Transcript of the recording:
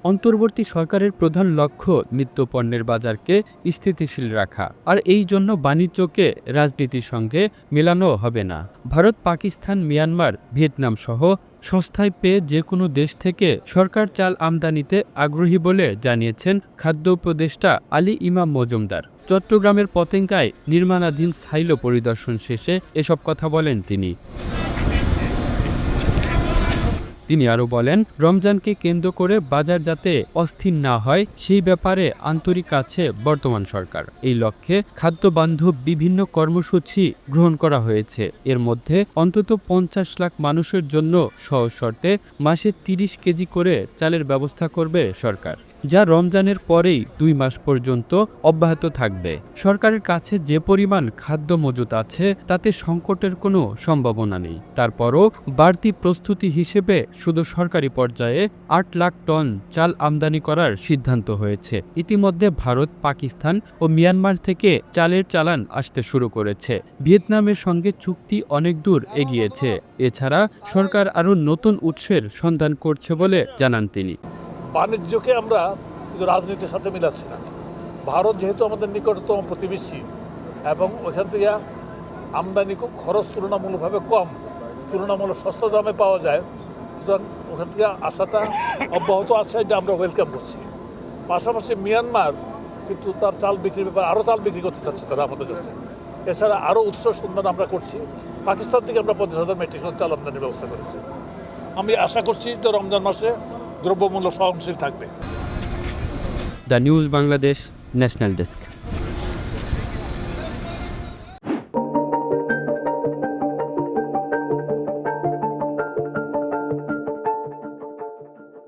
অন্তর্বর্তী সরকারের প্রধান লক্ষ্য নিত্যপণ্যের বাজারকে স্থিতিশীল রাখা, আর এই জন্য বাণিজ্যকে রাজনীতির সঙ্গে মেলানো হবে না। ভারত, পাকিস্তান, মিয়ানমার, ভিয়েতনাম সহ সস্তায় পেয়ে যে কোনো দেশ থেকে সরকার চাল আমদানিতে আগ্রহী বলে জানিয়েছেন খাদ্য উপদেষ্টা আলী ইমাম মজুমদার। চট্টগ্রামের পতেঙ্গায় নির্মাণাধীন সাইলো পরিদর্শন শেষে এসব কথা বলেন তিনি। তিনি আরও বলেন, রমজানকে কেন্দ্র করে বাজার যাতে অস্থির না হয় সেই ব্যাপারে আন্তরিক আছে বর্তমান সরকার। এই লক্ষ্যে খাদ্যবান্ধব বিভিন্ন কর্মসূচি গ্রহণ করা হয়েছে। এর মধ্যে অন্তত ৫০ লাখ মানুষের জন্য সহজ শর্তে মাসে ৩০ কেজি করে চালের ব্যবস্থা করবে সরকার, যা রমজানের পরেই ২ মাস পর্যন্ত অব্যাহত থাকবে। সরকারের কাছে যে পরিমাণ খাদ্য মজুত আছে তাতে সংকটের কোনো সম্ভাবনা নেই। তারপরও বাড়তি প্রস্তুতি হিসেবে শুধু সরকারি পর্যায়ে ৮ লাখ টন চাল আমদানি করার সিদ্ধান্ত হয়েছে। ইতিমধ্যে ভারত, পাকিস্তান ও মিয়ানমার থেকে চালের চালান আসতে শুরু করেছে। ভিয়েতনামের সঙ্গে চুক্তি অনেক দূর এগিয়েছে। এছাড়া সরকার আরও নতুন উৎসের সন্ধান করছে বলে জানান তিনি। বাণিজ্যকে আমরা কিন্তু রাজনীতির সাথে মিলাচ্ছি না। ভারত যেহেতু আমাদের নিকটতম প্রতিবেশী এবং ওইখান থেকে আমদানি খরচ তুলনামূলকভাবে কম, তুলনামূলক সস্তা দামে পাওয়া যায়, সুতরাং ওখান থেকে আসাটা অব্যাহত আছে, যে আমরা ওয়েলকাম করছি। পাশাপাশি মিয়ানমার কিন্তু তার চাল বিক্রির ব্যাপারে আরও চাল বিক্রি করতে চাচ্ছে তারা আমাদের কাছে। এছাড়া আরও উৎস সন্ধান আমরা করছি। পাকিস্তান থেকে আমরা ৫০,০০০ মেট্রিক টন চাল আমদানির ব্যবস্থা করেছি। আমি আশা করছি যে রমজান মাসে দ্রব্যমূল্য সহনশীল থাকবে। The news Bangladesh, national desk.